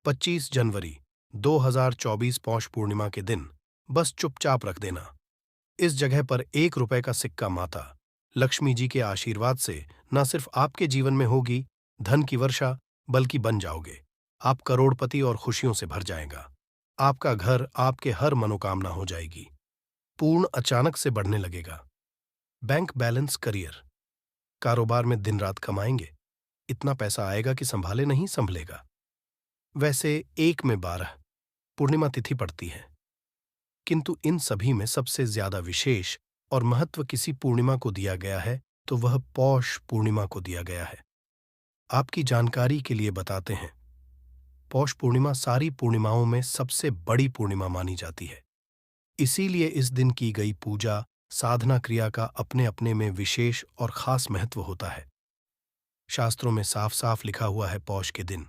25 जनवरी 2024 पौष पूर्णिमा के दिन बस चुपचाप रख देना। इस जगह पर 1 रुपए का सिक्का माता लक्ष्मी जी के आशीर्वाद से न सिर्फ आपके जीवन में होगी धन की वर्षा, बल्कि बन जाओगे। आप करोड़पति और खुशियों से भर जाएगा। आपका घर आपके हर मनोकामना हो जाएगी। पूर्ण अचानक से बढ़ने लगेगा। बैंक बैलेंस, करियर, कारोबार में दिन रात कमाएंगे। इतना पैसा आएगा कि संभाले नहीं संभलेगा। वैसे 1 में 12 पूर्णिमा तिथि पड़ती है, किंतु इन सभी में सबसे ज्यादा विशेष और महत्व किसी पूर्णिमा को दिया गया है, तो वह पौष पूर्णिमा को दिया गया है। आपकी जानकारी के लिए बताते हैं, पौष पूर्णिमा सारी पूर्णिमाओं में सबसे बड़ी पूर्णिमा मानी जाती है। इसीलिए इस दिन की गई पूजा, साधना क्रिया का अपने अपने में विशेष और खास महत्व होता है। शास्त्रों में साफ साफ लिखा हुआ है, पौष के दिन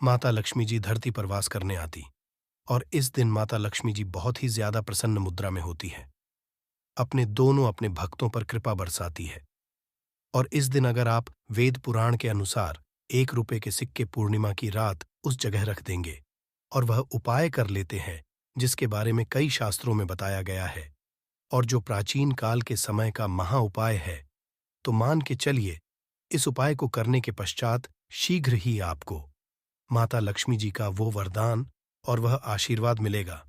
माता लक्ष्मी जी धरती पर वास करने आती, और इस दिन माता लक्ष्मी जी बहुत ही ज्यादा प्रसन्न मुद्रा में होती है। अपने भक्तों पर कृपा बरसाती है। और इस दिन अगर आप वेद पुराण के अनुसार 1 रुपए के सिक्के पूर्णिमा की रात उस जगह रख देंगे और वह उपाय कर लेते हैं जिसके बारे में कई शास्त्रों में बताया गया है, और जो प्राचीन काल के समय का महा उपाय है, तो मान के चलिए इस उपाय को करने के पश्चात शीघ्र ही आपको माता लक्ष्मी जी का वो वरदान और वह आशीर्वाद मिलेगा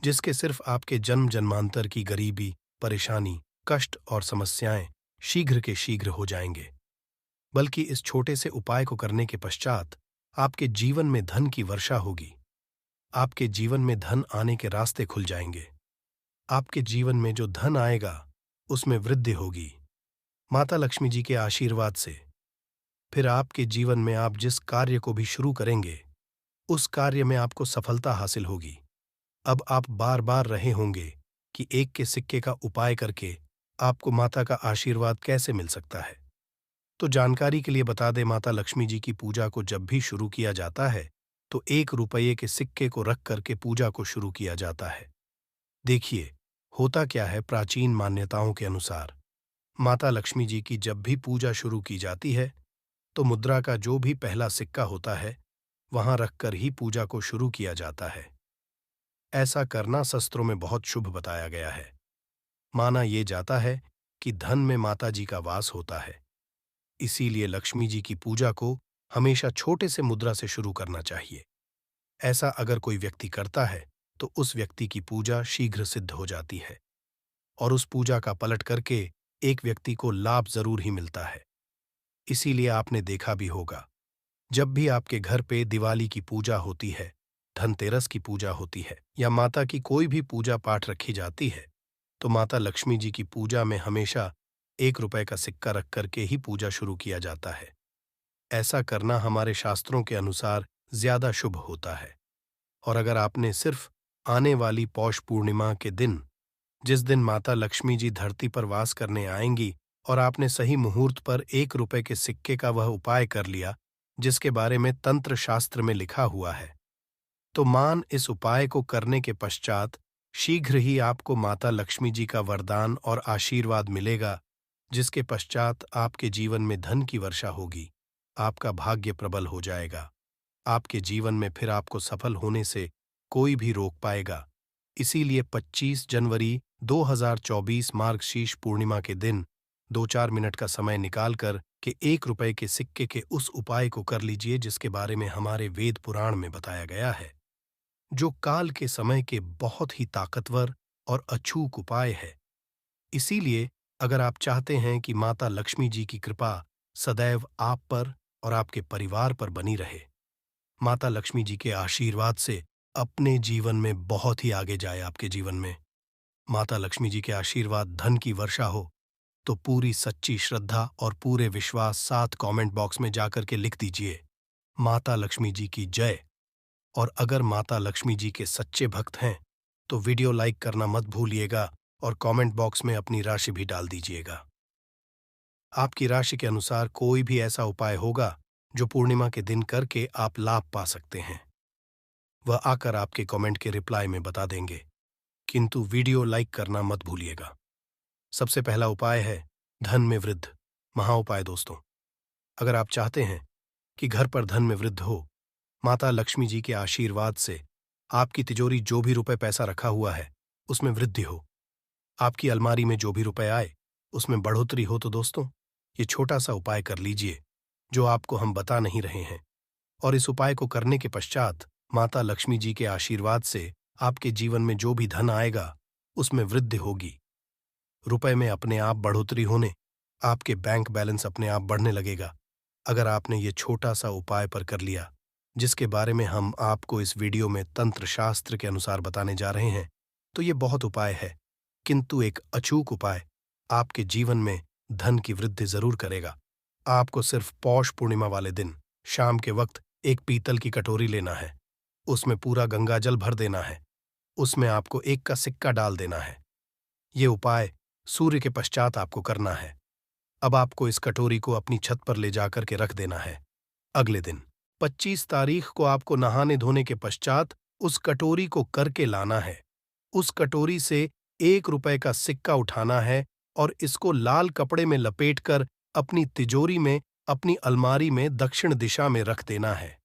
जिसके सिर्फ आपके जन्म जन्मांतर की गरीबी, परेशानी, कष्ट और समस्याएं शीघ्र के शीघ्र हो जाएंगे। बल्कि इस छोटे से उपाय को करने के पश्चात आपके जीवन में धन की वर्षा होगी। आपके जीवन में धन आने के रास्ते खुल जाएंगे। आपके जीवन में जो धन आएगा उसमें वृद्धि होगी माता लक्ष्मी जी के आशीर्वाद से। फिर आपके जीवन में आप जिस कार्य को भी शुरू करेंगे उस कार्य में आपको सफलता हासिल होगी। अब आप बार बार रहे होंगे कि 1 के सिक्के का उपाय करके आपको माता का आशीर्वाद कैसे मिल सकता है। तो जानकारी के लिए बता दें, माता लक्ष्मी जी की पूजा को जब भी शुरू किया जाता है तो 1 रुपये के सिक्के को रख करके पूजा को शुरू किया जाता है। देखिए होता क्या है, प्राचीन मान्यताओं के अनुसार माता लक्ष्मी जी की जब भी पूजा शुरू की जाती है तो मुद्रा का जो भी पहला सिक्का होता है वहां रखकर ही पूजा को शुरू किया जाता है। ऐसा करना शास्त्रों में बहुत शुभ बताया गया है। माना ये जाता है कि धन में माता जी का वास होता है। इसीलिए लक्ष्मी जी की पूजा को हमेशा छोटे से मुद्रा से शुरू करना चाहिए। ऐसा अगर कोई व्यक्ति करता है तो उस व्यक्ति की पूजा शीघ्र सिद्ध हो जाती है, और उस पूजा का पलट करके एक व्यक्ति को लाभ जरूर ही मिलता है। इसीलिए आपने देखा भी होगा, जब भी आपके घर पे दिवाली की पूजा होती है, धनतेरस की पूजा होती है, या माता की कोई भी पूजा पाठ रखी जाती है, तो माता लक्ष्मी जी की पूजा में हमेशा 1 रुपए का सिक्का रख करके ही पूजा शुरू किया जाता है। ऐसा करना हमारे शास्त्रों के अनुसार ज्यादा शुभ होता है। और अगर आपने सिर्फ आने वाली पौष पूर्णिमा के दिन, जिस दिन माता लक्ष्मी जी धरती पर वास करने आएंगी, और आपने सही मुहूर्त पर 1 रुपए के सिक्के का वह उपाय कर लिया जिसके बारे में तंत्र शास्त्र में लिखा हुआ है, तो मान इस उपाय को करने के पश्चात शीघ्र ही आपको माता लक्ष्मी जी का वरदान और आशीर्वाद मिलेगा, जिसके पश्चात आपके जीवन में धन की वर्षा होगी। आपका भाग्य प्रबल हो जाएगा। आपके जीवन में फिर आपको सफल होने से कोई भी रोक पाएगा। इसीलिए 25 जनवरी 2024 मार्गशीर्ष पूर्णिमा के दिन 2-4 मिनट का समय निकालकर के 1 रुपए के सिक्के के उस उपाय को कर लीजिए जिसके बारे में हमारे वेद पुराण में बताया गया है, जो काल के समय के बहुत ही ताकतवर और अछूत उपाय है। इसीलिए अगर आप चाहते हैं कि माता लक्ष्मी जी की कृपा सदैव आप पर और आपके परिवार पर बनी रहे, माता लक्ष्मी जी के आशीर्वाद से अपने जीवन में बहुत ही आगे जाए, आपके जीवन में माता लक्ष्मी जी के आशीर्वाद धन की वर्षा हो, तो पूरी सच्ची श्रद्धा और पूरे विश्वास साथ कमेंट बॉक्स में जाकर के लिख दीजिए, माता लक्ष्मी जी की जय। और अगर माता लक्ष्मी जी के सच्चे भक्त हैं तो वीडियो लाइक करना मत भूलिएगा और कमेंट बॉक्स में अपनी राशि भी डाल दीजिएगा। आपकी राशि के अनुसार कोई भी ऐसा उपाय होगा जो पूर्णिमा के दिन करके आप लाभ पा सकते हैं, वह आकर आपके कमेंट के रिप्लाई में बता देंगे, किंतु वीडियो लाइक करना मत भूलिएगा। सबसे पहला उपाय है धन में वृद्धि, महा उपाय। दोस्तों, अगर आप चाहते हैं कि घर पर धन में वृद्धि हो, माता लक्ष्मी जी के आशीर्वाद से आपकी तिजोरी जो भी रुपए पैसा रखा हुआ है उसमें वृद्धि हो, आपकी अलमारी में जो भी रुपए आए उसमें बढ़ोतरी हो। तो दोस्तों, ये छोटा सा उपाय कर लीजिए जो आपको हम बता नहीं रहे हैं, और इस उपाय को करने के पश्चात माता लक्ष्मी जी के आशीर्वाद से आपके जीवन में जो भी धन आएगा उसमें वृद्धि होगी, रुपए में अपने आप बढ़ोतरी होने, आपके बैंक बैलेंस अपने आप बढ़ने लगेगा। अगर आपने ये छोटा सा उपाय पर कर लिया जिसके बारे में हम आपको इस वीडियो में तंत्र शास्त्र के अनुसार बताने जा रहे हैं, तो ये बहुत उपाय है, किंतु एक अचूक उपाय आपके जीवन में धन की वृद्धि जरूर करेगा। आपको सिर्फ पौष पूर्णिमा वाले दिन शाम के वक्त एक पीतल की कटोरी लेना है, उसमें पूरा गंगा जल भर देना है, उसमें आपको 1 का सिक्का डाल देना है। ये उपाय सूर्य के पश्चात आपको करना है। अब आपको इस कटोरी को अपनी छत पर ले जाकर के रख देना है। अगले दिन 25 तारीख को आपको नहाने धोने के पश्चात उस कटोरी को करके लाना है। उस कटोरी से 1 रुपए का सिक्का उठाना है और इसको लाल कपड़े में लपेटकर अपनी तिजोरी में, अपनी अलमारी में दक्षिण दिशा में रख देना है।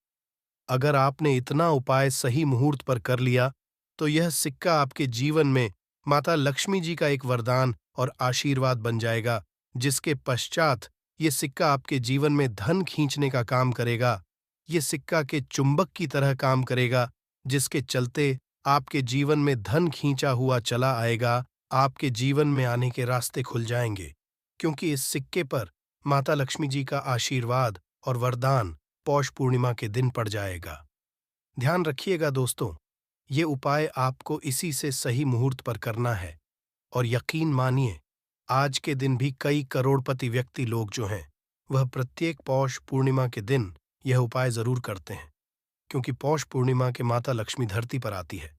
अगर आपने इतना उपाय सही मुहूर्त पर कर लिया तो यह सिक्का आपके जीवन में माता लक्ष्मी जी का एक वरदान और आशीर्वाद बन जाएगा, जिसके पश्चात ये सिक्का आपके जीवन में धन खींचने का काम करेगा। ये सिक्का के चुंबक की तरह काम करेगा, जिसके चलते आपके जीवन में धन खींचा हुआ चला आएगा, आपके जीवन में आने के रास्ते खुल जाएंगे, क्योंकि इस सिक्के पर माता लक्ष्मी जी का आशीर्वाद और वरदान पौष पूर्णिमा के दिन पड़ जाएगा। ध्यान रखिएगा दोस्तों, ये उपाय आपको इसी से सही मुहूर्त पर करना है, और यकीन मानिए आज के दिन भी कई करोड़पति व्यक्ति लोग जो हैं वह प्रत्येक पौष पूर्णिमा के दिन यह उपाय जरूर करते हैं, क्योंकि पौष पूर्णिमा के माता लक्ष्मी धरती पर आती है।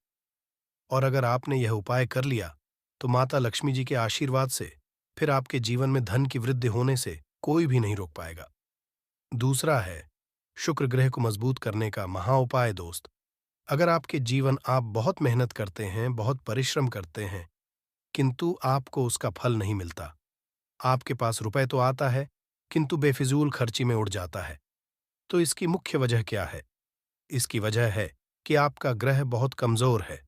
और अगर आपने यह उपाय कर लिया तो माता लक्ष्मी जी के आशीर्वाद से फिर आपके जीवन में धन की वृद्धि होने से कोई भी नहीं रोक पाएगा। दूसरा है शुक्र ग्रह को मजबूत करने का महा उपाय। दोस्त, अगर आपके जीवन आप बहुत मेहनत करते हैं, बहुत परिश्रम करते हैं, किंतु आपको उसका फल नहीं मिलता, आपके पास रुपए तो आता है किंतु बेफिजूल खर्ची में उड़ जाता है, तो इसकी मुख्य वजह क्या है? इसकी वजह है कि आपका ग्रह बहुत कमजोर है,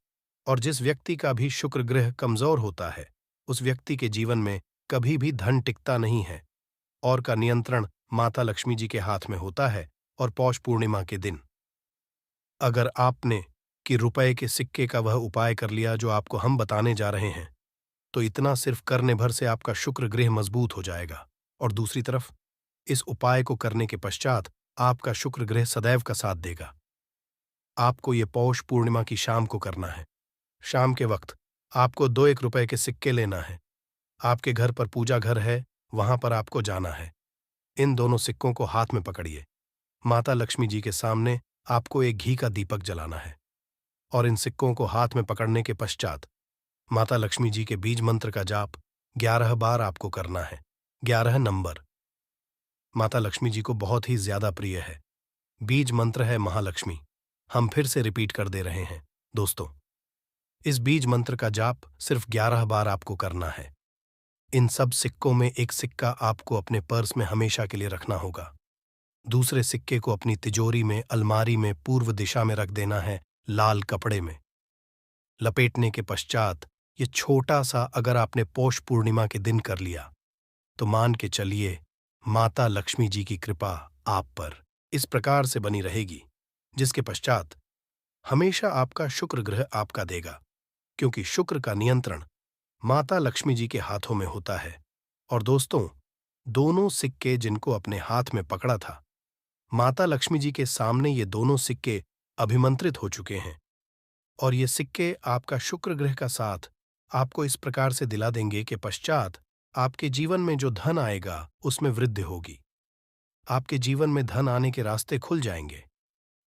और जिस व्यक्ति का भी शुक्र ग्रह कमजोर होता है उस व्यक्ति के जीवन में कभी भी धन टिकता नहीं है, और का नियंत्रण माता लक्ष्मी जी के हाथ में होता है। और पौष पूर्णिमा के दिन अगर आपने कि रुपए के सिक्के का वह उपाय कर लिया जो आपको हम बताने जा रहे हैं, तो इतना सिर्फ करने भर से आपका शुक्र ग्रह मजबूत हो जाएगा। और दूसरी तरफ इस उपाय को करने के पश्चात आपका शुक्र ग्रह सदैव का साथ देगा। आपको ये पौष पूर्णिमा की शाम को करना है। शाम के वक्त आपको 2-1 रुपए के सिक्के लेना है। आपके घर पर पूजा घर है, वहां पर आपको जाना है। इन दोनों सिक्कों को हाथ में पकड़िए। माता लक्ष्मी जी के सामने आपको एक घी का दीपक जलाना है, और इन सिक्कों को हाथ में पकड़ने के पश्चात माता लक्ष्मी जी के बीज मंत्र का जाप 11 बार आपको करना है। 11 नंबर माता लक्ष्मी जी को बहुत ही ज्यादा प्रिय है। बीज मंत्र है महालक्ष्मी। हम फिर से रिपीट कर दे रहे हैं दोस्तों, इस बीज मंत्र का जाप सिर्फ 11 बार आपको करना है। इन सब सिक्कों में एक सिक्का आपको अपने पर्स में हमेशा के लिए रखना होगा। दूसरे सिक्के को अपनी तिजोरी में, अलमारी में पूर्व दिशा में रख देना है, लाल कपड़े में लपेटने के पश्चात ये छोटा सा अगर आपने पौष पूर्णिमा के दिन कर लिया तो मान के चलिए माता लक्ष्मी जी की कृपा आप पर इस प्रकार से बनी रहेगी, जिसके पश्चात हमेशा आपका शुक्र ग्रह आपका देगा, क्योंकि शुक्र का नियंत्रण माता लक्ष्मी जी के हाथों में होता है। और दोस्तों, दोनों सिक्के जिनको अपने हाथ में पकड़ा था, माता लक्ष्मी जी के सामने ये दोनों सिक्के अभिमंत्रित हो चुके हैं, और ये सिक्के आपका शुक्र ग्रह का साथ आपको इस प्रकार से दिला देंगे कि पश्चात आपके जीवन में जो धन आएगा उसमें वृद्धि होगी। आपके जीवन में धन आने के रास्ते खुल जाएंगे,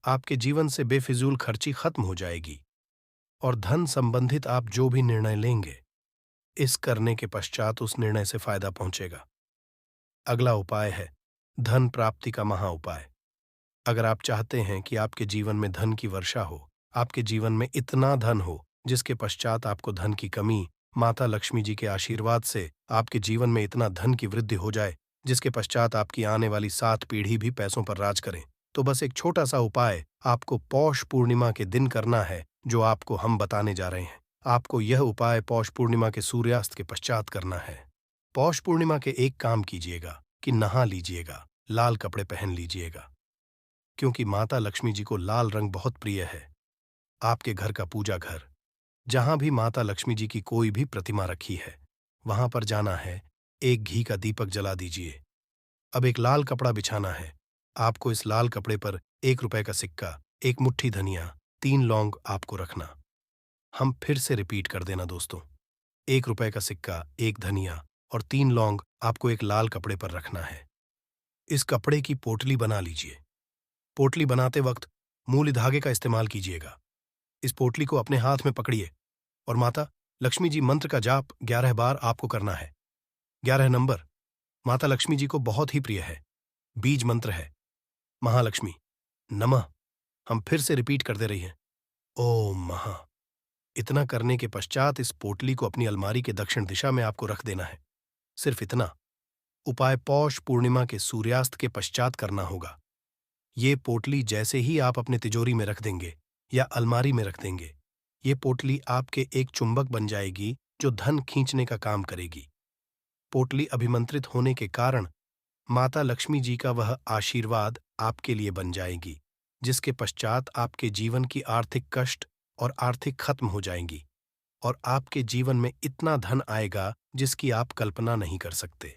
आपके जीवन से बेफिजूल खर्ची खत्म हो जाएगी, और धन संबंधित आप जो भी निर्णय लेंगे इस करने के पश्चात उस निर्णय से फायदा पहुंचेगा। अगला उपाय है धन प्राप्ति का महा उपाय। अगर आप चाहते हैं कि आपके जीवन में धन की वर्षा हो, आपके जीवन में इतना धन हो जिसके पश्चात आपको धन की कमी, माता लक्ष्मी जी के आशीर्वाद से आपके जीवन में इतना धन की वृद्धि हो जाए जिसके पश्चात आपकी आने वाली 7 पीढ़ी भी पैसों पर राज करें, तो बस एक छोटा सा उपाय आपको पौष पूर्णिमा के दिन करना है, जो आपको हम बताने जा रहे हैं। आपको यह उपाय पौष पूर्णिमा के सूर्यास्त के पश्चात करना है। पौष पूर्णिमा के एक काम कीजिएगा कि नहा लीजिएगा, लाल कपड़े पहन लीजिएगा, क्योंकि माता लक्ष्मी जी को लाल रंग बहुत प्रिय है। आपके घर का पूजा घर, जहां भी माता लक्ष्मी जी की कोई भी प्रतिमा रखी है, वहां पर जाना है, एक घी का दीपक जला दीजिए। अब एक लाल कपड़ा बिछाना है। आपको इस लाल कपड़े पर 1 रुपए का सिक्का, एक मुट्ठी धनिया, 3 लौंग आपको रखना। हम फिर से रिपीट कर देना दोस्तों। 1 रुपए का सिक्का, एक धनिया और 3 लौंग आपको एक लाल कपड़े पर रखना है। इस कपड़े की पोटली बना लीजिए। पोटली बनाते वक्त मूली धागे का इस्तेमाल कीजिएगा। इस पोटली को अपने हाथ में पकड़िए और माता लक्ष्मी जी मंत्र का जाप 11 बार आपको करना है। 11 नंबर माता लक्ष्मी जी को बहुत ही प्रिय है। बीज मंत्र है, महालक्ष्मी नमः। हम फिर से रिपीट करते रहिए, ओम महा। इतना करने के पश्चात इस पोटली को अपनी अलमारी के दक्षिण दिशा में आपको रख देना है। सिर्फ इतना। उपाय पौष पूर्णिमा के सूर्यास्त के पश्चात करना होगा। ये पोटली जैसे ही आप अपने तिजोरी में रख देंगे या अलमारी में रख देंगे, ये पोटली आपके एक चुंबक बन जाएगी जो धन खींचने का काम करेगी। पोटली अभिमंत्रित होने के कारण माता लक्ष्मी जी का वह आशीर्वाद आपके लिए बन जाएगी, जिसके पश्चात आपके जीवन की आर्थिक कष्ट और आर्थिक खत्म हो जाएंगी और आपके जीवन में इतना धन आएगा जिसकी आप कल्पना नहीं कर सकते।